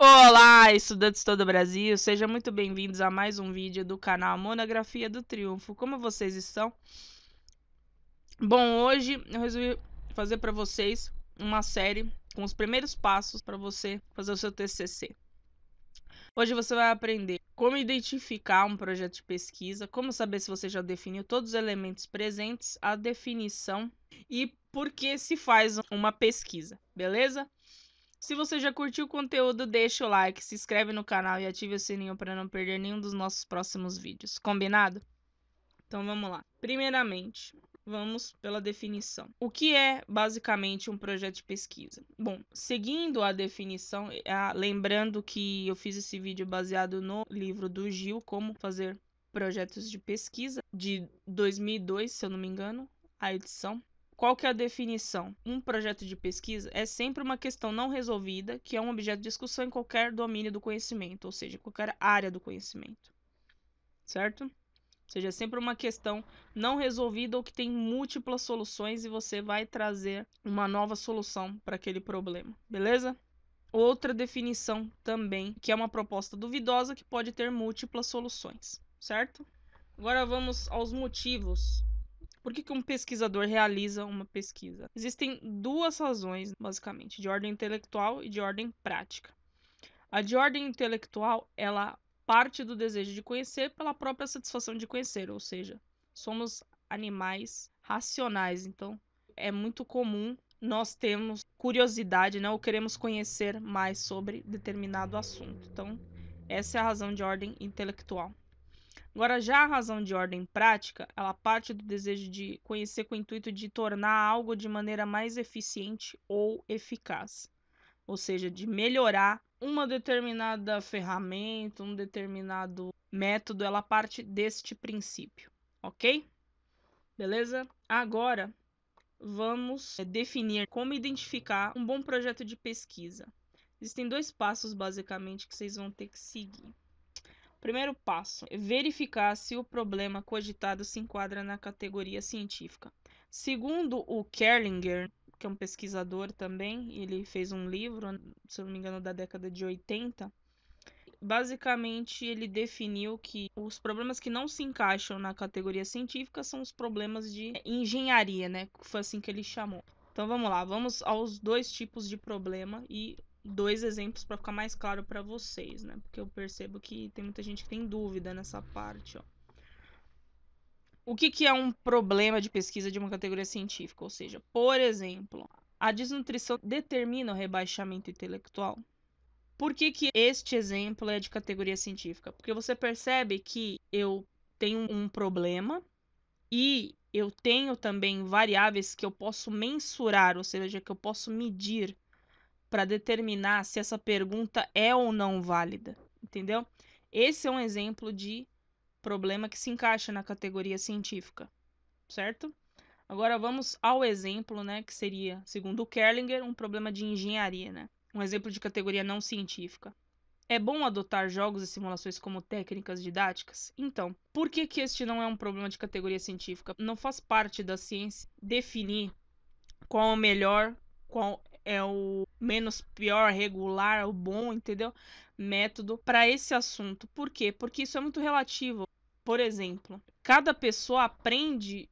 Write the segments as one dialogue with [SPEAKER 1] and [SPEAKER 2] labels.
[SPEAKER 1] Olá, estudantes de todo o Brasil, sejam muito bem-vindos a mais um vídeo do canal Monografia do Triunfo. Como vocês estão? Bom, hoje eu resolvi fazer para vocês uma série com os primeiros passos para você fazer o seu TCC. Hoje você vai aprender como identificar um projeto de pesquisa, como saber se você já definiu todos os elementos presentes, a definição e por que se faz uma pesquisa, beleza? Se você já curtiu o conteúdo, deixa o like, se inscreve no canal e ative o sininho para não perder nenhum dos nossos próximos vídeos. Combinado? Então vamos lá. Primeiramente, vamos pela definição. O que é basicamente um projeto de pesquisa? Bom, seguindo a definição, lembrando que eu fiz esse vídeo baseado no livro do Gil, Como Fazer Projetos de Pesquisa, de 2002, se eu não me engano, a edição. Qual que é a definição? Um projeto de pesquisa é sempre uma questão não resolvida, que é um objeto de discussão em qualquer domínio do conhecimento, ou seja, qualquer área do conhecimento, certo? Ou seja, é sempre uma questão não resolvida ou que tem múltiplas soluções e você vai trazer uma nova solução para aquele problema, beleza? Outra definição também, que é uma proposta duvidosa que pode ter múltiplas soluções, certo? Agora vamos aos motivos. Por que um pesquisador realiza uma pesquisa? Existem duas razões, basicamente, de ordem intelectual e de ordem prática. A de ordem intelectual, ela parte do desejo de conhecer pela própria satisfação de conhecer, ou seja, somos animais racionais, então é muito comum nós termos curiosidade, né, ou queremos conhecer mais sobre determinado assunto. Então, essa é a razão de ordem intelectual. Agora, já a razão de ordem prática, ela parte do desejo de conhecer com o intuito de tornar algo de maneira mais eficiente ou eficaz. Ou seja, de melhorar uma determinada ferramenta, um determinado método, ela parte deste princípio, ok? Beleza? Agora, vamos definir como identificar um bom projeto de pesquisa. Existem dois passos, basicamente, que vocês vão ter que seguir. Primeiro passo é verificar se o problema cogitado se enquadra na categoria científica. Segundo o Kerlinger, que é um pesquisador também, ele fez um livro, se eu não me engano, da década de 80. Basicamente, ele definiu que os problemas que não se encaixam na categoria científica são os problemas de engenharia, né? Foi assim que ele chamou. Então vamos lá, vamos aos dois tipos de problema e dois exemplos para ficar mais claro para vocês, né? Porque eu percebo que tem muita gente que tem dúvida nessa parte, ó. O que é um problema de pesquisa de uma categoria científica? Ou seja, por exemplo, a desnutrição determina o rebaixamento intelectual? Por que este exemplo é de categoria científica? Porque você percebe que eu tenho um problema e eu tenho também variáveis que eu posso mensurar, ou seja, que eu posso medir para determinar se essa pergunta é ou não válida, entendeu? Esse é um exemplo de problema que se encaixa na categoria científica, certo? Agora vamos ao exemplo, né, que seria, segundo o Kerlinger, um problema de engenharia, né? Um exemplo de categoria não científica. É bom adotar jogos e simulações como técnicas didáticas? Então, por que este não é um problema de categoria científica? Não faz parte da ciência definir qual é o melhor, qual é o menos pior, regular, o bom, entendeu? Método para esse assunto. Por quê? Porque isso é muito relativo. Por exemplo, cada pessoa aprende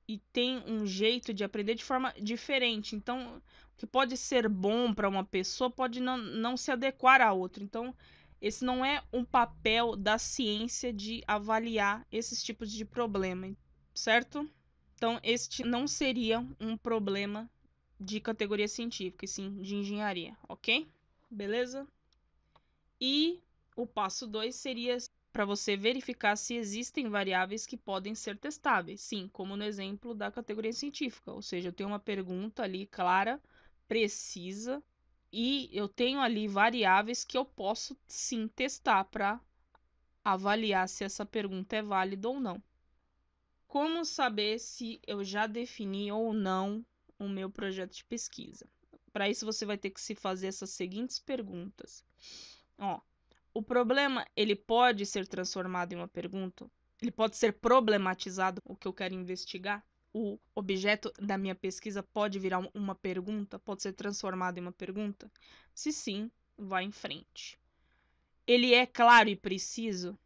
[SPEAKER 1] e tem um jeito de aprender de forma diferente. Então, o que pode ser bom para uma pessoa pode não se adequar a outra. Então, esse não é um papel da ciência de avaliar esses tipos de problema, certo? Então, este não seria um problema de categoria científica, e sim de engenharia, ok? Beleza? E o passo 2 seria para você verificar se existem variáveis que podem ser testáveis. Sim, como no exemplo da categoria científica. Ou seja, eu tenho uma pergunta ali clara, precisa, e eu tenho ali variáveis que eu posso sim testar para avaliar se essa pergunta é válida ou não. Como saber se eu já defini ou não o meu projeto de pesquisa? Para isso você vai ter que se fazer essas seguintes perguntas. Ó, o problema, ele pode ser transformado em uma pergunta? Ele pode ser problematizado, o que eu quero investigar? O objeto da minha pesquisa pode virar uma pergunta? Pode ser transformado em uma pergunta? Se sim, vá em frente. Ele é claro e preciso?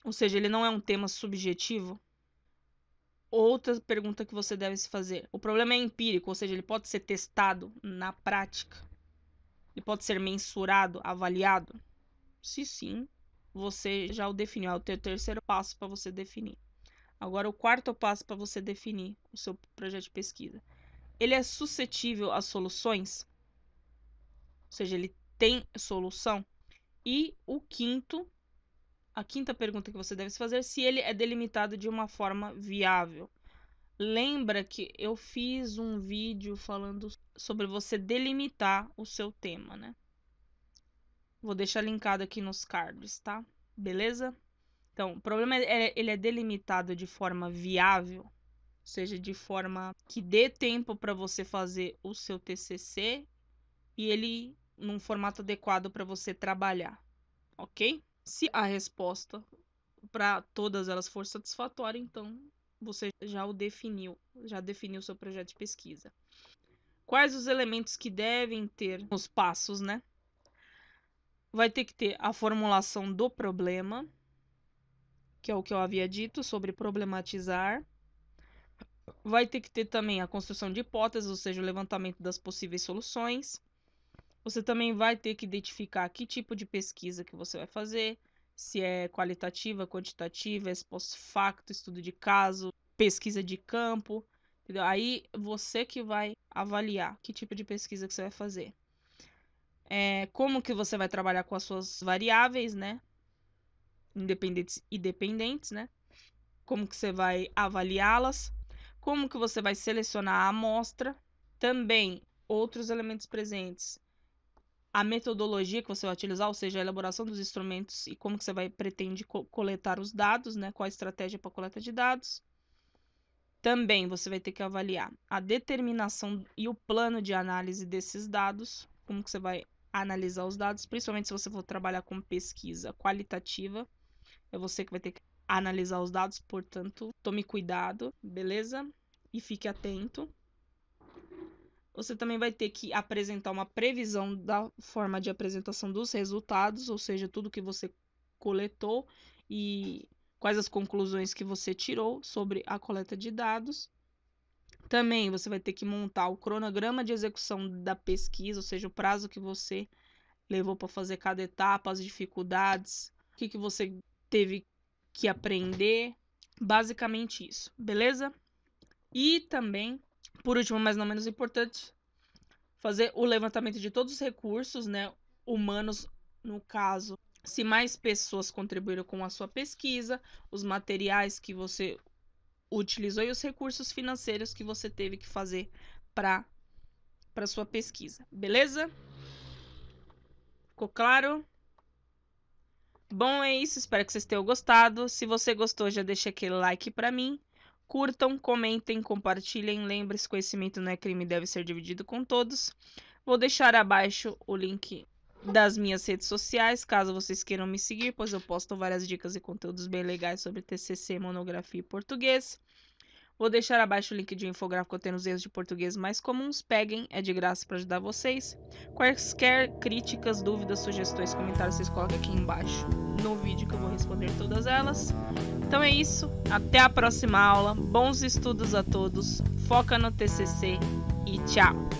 [SPEAKER 1] Ou seja, ele não é um tema subjetivo? Outra pergunta que você deve se fazer. O problema é empírico, ou seja, ele pode ser testado na prática? Ele pode ser mensurado, avaliado? Se sim, você já o definiu. É o teu terceiro passo para você definir. Agora, o quarto passo para você definir o seu projeto de pesquisa. Ele é suscetível a soluções? Ou seja, ele tem solução? E a quinta pergunta que você deve se fazer, se ele é delimitado de uma forma viável. Lembra que eu fiz um vídeo falando sobre você delimitar o seu tema, né? Vou deixar linkado aqui nos cards, tá? Beleza? Então, o problema é ele é delimitado de forma viável, ou seja, de forma que dê tempo para você fazer o seu TCC e ele num formato adequado para você trabalhar, ok? Se a resposta para todas elas for satisfatória, então você já definiu seu projeto de pesquisa. Quais os elementos que devem ter nos passos, né? Vai ter que ter a formulação do problema, que é o que eu havia dito sobre problematizar. Vai ter que ter também a construção de hipóteses, ou seja, o levantamento das possíveis soluções. Você também vai ter que identificar que tipo de pesquisa que você vai fazer, se é qualitativa, quantitativa, ex post facto, estudo de caso, pesquisa de campo, entendeu? Aí você que vai avaliar que tipo de pesquisa que você vai fazer. Como que você vai trabalhar com as suas variáveis, né? Independentes e dependentes, né? Como que você vai avaliá-las, como que você vai selecionar a amostra, também outros elementos presentes, a metodologia que você vai utilizar, ou seja, a elaboração dos instrumentos e como que você vai pretende coletar os dados, né? Qual a estratégia para coleta de dados. Também você vai ter que avaliar a determinação e o plano de análise desses dados, como que você vai analisar os dados, principalmente se você for trabalhar com pesquisa qualitativa, é você que vai ter que analisar os dados, portanto, tome cuidado, beleza? E fique atento. Você também vai ter que apresentar uma previsão da forma de apresentação dos resultados, ou seja, tudo que você coletou e quais as conclusões que você tirou sobre a coleta de dados. Também você vai ter que montar o cronograma de execução da pesquisa, ou seja, o prazo que você levou para fazer cada etapa, as dificuldades, o que você teve que aprender, basicamente isso, beleza? E também, por último, mas não menos importante, fazer o levantamento de todos os recursos, né, humanos, no caso, se mais pessoas contribuíram com a sua pesquisa, os materiais que você utilizou e os recursos financeiros que você teve que fazer para sua pesquisa, beleza? Ficou claro? Bom, é isso, espero que vocês tenham gostado. Se você gostou, já deixa aquele like para mim. Curtam, comentem, compartilhem. Lembre-se, conhecimento não é crime e deve ser dividido com todos. Vou deixar abaixo o link das minhas redes sociais, caso vocês queiram me seguir, pois eu posto várias dicas e conteúdos bem legais sobre TCC, monografia e português. Vou deixar abaixo o link de um infográfico contendo os erros de português mais comuns. Peguem, é de graça para ajudar vocês. Quaisquer críticas, dúvidas, sugestões, comentários, vocês coloquem aqui embaixo no vídeo que eu vou responder todas elas. Então é isso, até a próxima aula. Bons estudos a todos, foca no TCC e tchau!